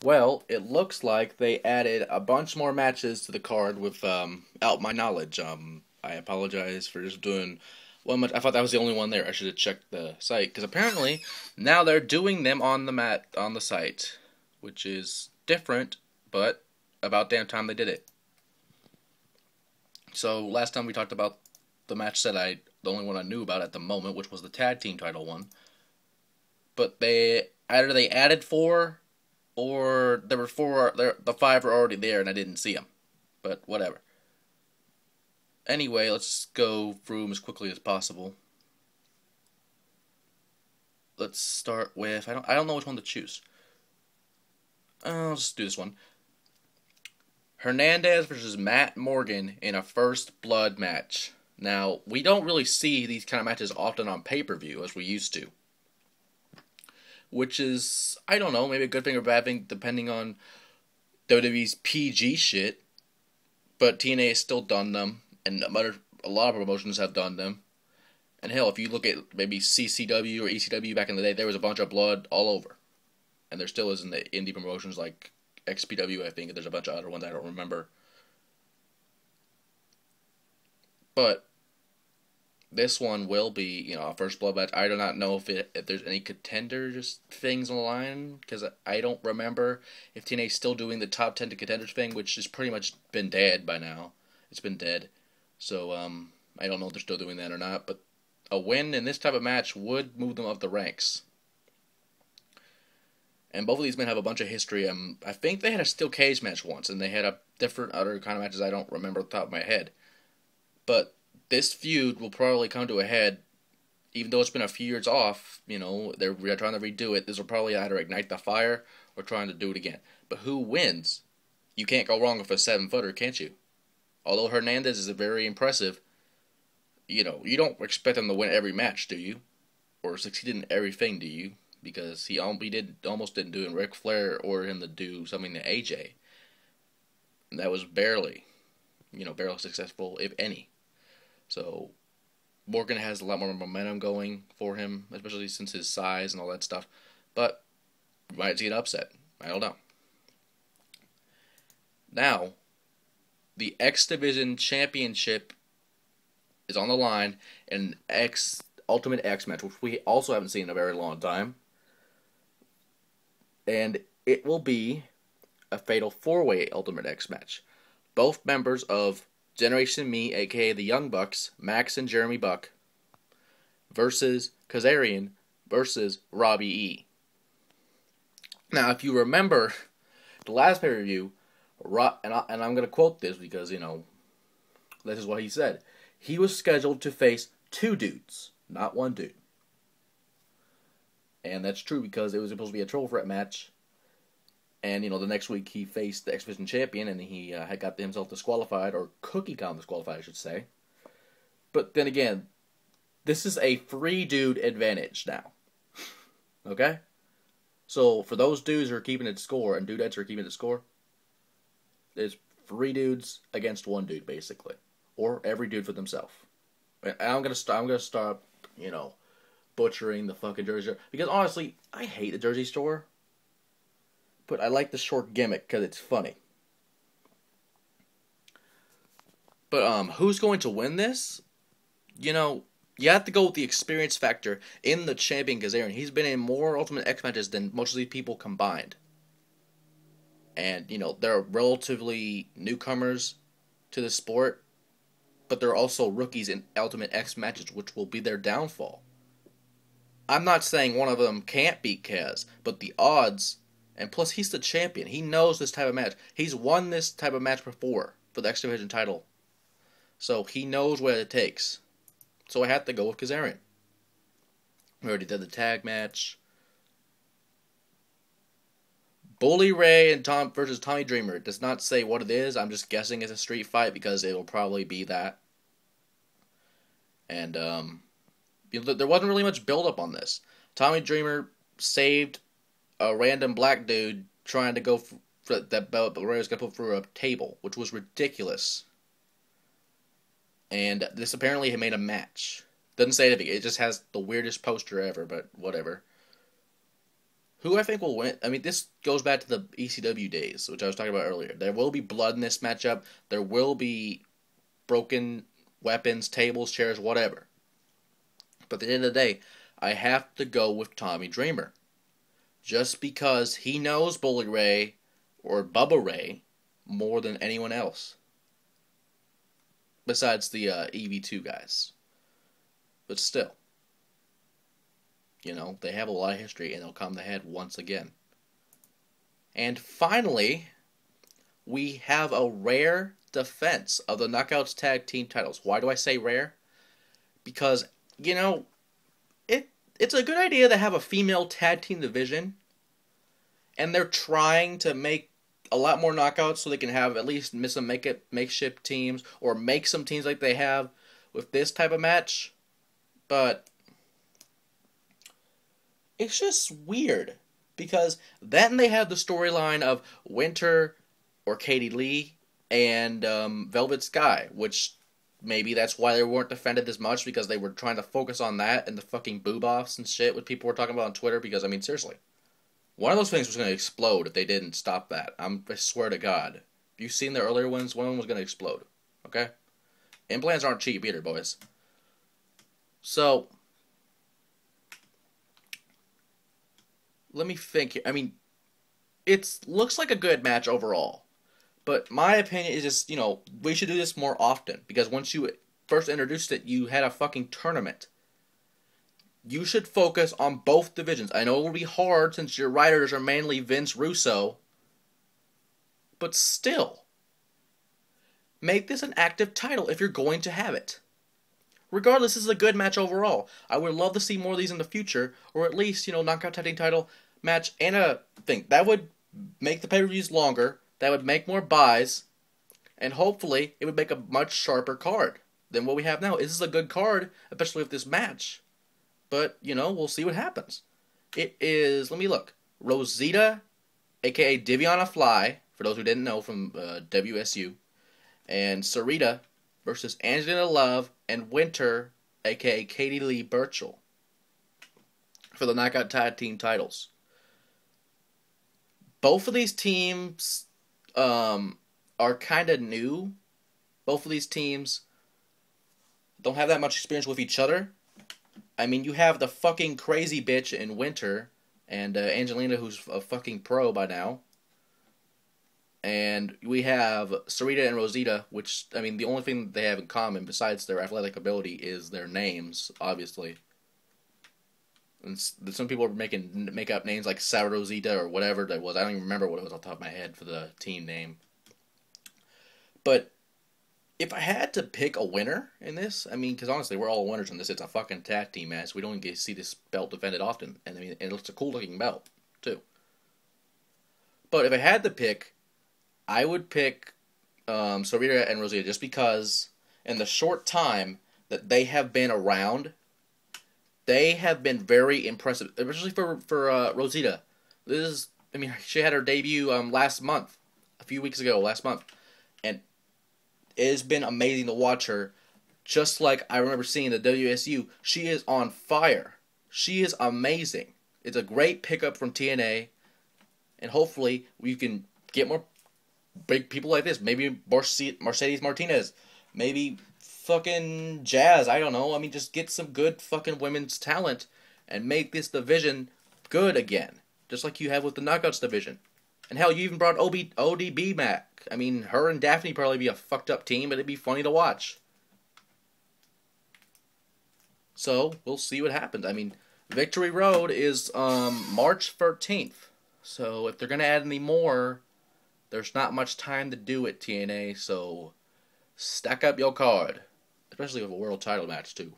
Well, it looks like they added a bunch more matches to the card without my knowledge. I apologize for just doing one much. I thought that was the only one there. I should have checked the site because apparently now they're doing them on the site, which is different, but about damn time they did it. So last time we talked about the match that the only one I knew about at the moment, which was the tag team title one. But they added four or there were four. The five were already there, and I didn't see them. But whatever. Anyway, let's go through them as quickly as possible. Let's start with I don't know which one to choose. I'll just do this one. Hernandez versus Matt Morgan in a first blood match. Now, we don't really see these kind of matches often on pay-per-view as we used to. Which is, I don't know, maybe a good thing or bad thing depending on WWE's PG shit. But TNA has still done them, and a lot of promotions have done them. And hell, if you look at maybe CCW or ECW back in the day, there was a bunch of blood all over. And there still is in the indie promotions like XPW, I think. There's a bunch of other ones I don't remember. But this one will be, a first blood match. I do not know if there's any contenders things on the line, because I don't remember if TNA's still doing the top 10 to contenders thing, which has pretty much been dead by now. It's been dead. So, I don't know if they're still doing that or not, but a win in this type of match would move them up the ranks. And both of these men have a bunch of history. I think they had a steel cage match once, and they had a different other kind of matches I don't remember off the top of my head. But this feud will probably come to a head, even though it's been a few years off. They're trying to redo it. This will probably either ignite the fire or trying to do it again. But who wins? You can't go wrong with a 7-footer, can't you? Although Hernandez is very impressive, you don't expect him to win every match, do you? Or succeed in everything, do you? Because he almost didn't do it in Ric Flair or him to do something to AJ. And that was barely successful, if any. So Morgan has a lot more momentum going for him, especially since his size and all that stuff. But we might get upset. I don't know. Now, the X Division Championship is on the line in Ultimate X match, which we also haven't seen in a very long time. And it will be a Fatal 4-Way Ultimate X match. Both members of Generation Me, aka the Young Bucks, Max and Jeremy Buck, versus Kazarian versus Robbie E. Now, if you remember the last pay-per-view, and I'm going to quote this because, this is what he said. He was scheduled to face two dudes, not one dude. And that's true because it was supposed to be a triple threat match. And, the next week he faced the X Division champion, and he had got himself disqualified, or Cookie Con disqualified, I should say. But then again, this is a 3-dude advantage now. Okay? So, for those dudes who are keeping it score, and dudettes who are keeping it score, there's 3 dudes against 1 dude, basically. Or every dude for themselves. And I'm gonna stop, butchering the fucking Jersey Store. Because honestly, I hate the Jersey Store. But I like the short gimmick because it's funny. But who's going to win this? You have to go with the experience factor in the champion Kazarian. He's been in more Ultimate X matches than most of these people combined. And, they're relatively newcomers to the sport, but they're also rookies in Ultimate X matches, which will be their downfall. I'm not saying one of them can't beat Kaz, but the odds, and plus he's the champion. He knows this type of match. He's won this type of match before for the X Division title. So he knows what it takes. So I have to go with Kazarian. We already did the tag match. Bully Ray and Tom versus Tommy Dreamer. It does not say what it is. I'm just guessing it's a street fight because it will probably be that. And there wasn't really much build up on this. Tommy Dreamer saved a random black dude trying to go for that belt, but Ray was gonna put through a table, which was ridiculous. And this apparently had made a match. Doesn't say anything. It just has the weirdest poster ever, but whatever. Who I think will win? I mean, this goes back to the ECW days, which I was talking about earlier. There will be blood in this matchup. There will be broken weapons, tables, chairs, whatever. But at the end of the day, I have to go with Tommy Dreamer. Just because he knows Bully Ray or Bubba Ray more than anyone else. Besides the EV2 guys. But still. You know, they have a lot of history and they'll come to head once again. And finally, we have a rare defense of the Knockouts Tag Team titles. Why do I say rare? Because, you know, it's a good idea to have a female tag team division. And they're trying to make a lot more knockouts so they can have at least some makeshift teams. Or make some teams like they have with this type of match. But it's just weird. Because then they have the storyline of Winter or Katie Lee and Velvet Sky, which maybe that's why they weren't defended as much, because they were trying to focus on that and the fucking boob-offs and shit what people were talking about on Twitter, because, I mean, seriously. One of those things was going to explode if they didn't stop that. I swear to God. If you've seen the earlier ones, one of them was going to explode. Okay? Implants aren't cheap either, boys. So, let me think here. I mean, it looks like a good match overall. But my opinion is just, you know, we should do this more often. Because once you first introduced it, you had a fucking tournament. You should focus on both divisions. I know it will be hard since your writers are mainly Vince Russo. But still, make this an active title if you're going to have it. Regardless, this is a good match overall. I would love to see more of these in the future. Or at least, you know, Knockout Tag Team title match and a thing. That would make the pay-per-views longer. That would make more buys, and hopefully it would make a much sharper card than what we have now. This is a good card, especially with this match. But, you know, we'll see what happens. It is, let me look, Rosita, a.k.a. Diviana Fly, for those who didn't know from WSU, and Sarita versus Angelina Love and Winter, a.k.a. Katie Lee Burchell, for the Knockout Tag Team titles. Both of these teams are kind of new. Both of these teams don't have that much experience with each other. I mean, you have the fucking crazy bitch in Winter, and Angelina, who's a fucking pro by now. And we have Sarita and Rosita, which, I mean, the only thing they have in common, besides their athletic ability, is their names, obviously. And some people are make up names like Sarah Rosita or whatever that was. I don't even remember what it was off the top of my head for the team name. But if I had to pick a winner in this, I mean, because honestly, we're all winners in this. It's a fucking tag team match. We don't get to see this belt defended often. And I mean, and it's a cool looking belt, too. But if I had to pick, I would pick Sarita and Rosita just because in the short time that they have been around, they have been very impressive, especially for Rosita. This is, I mean, she had her debut last month, a few weeks ago, last month, and it has been amazing to watch her. Just like I remember seeing the WSU, she is on fire. She is amazing. It's a great pickup from TNA, and hopefully we can get more big people like this. Maybe Mercedes Martinez, maybe fucking Jazz, I don't know. I mean, just get some good fucking women's talent and make this division good again. Just like you have with the Knockouts division. And hell, you even brought ODB back. I mean, her and Daphne probably be a fucked up team, but it'd be funny to watch. So, we'll see what happens. I mean, Victory Road is March 13th. So, if they're going to add any more, there's not much time to do it, TNA. So, stack up your card. Especially with a world title match, too.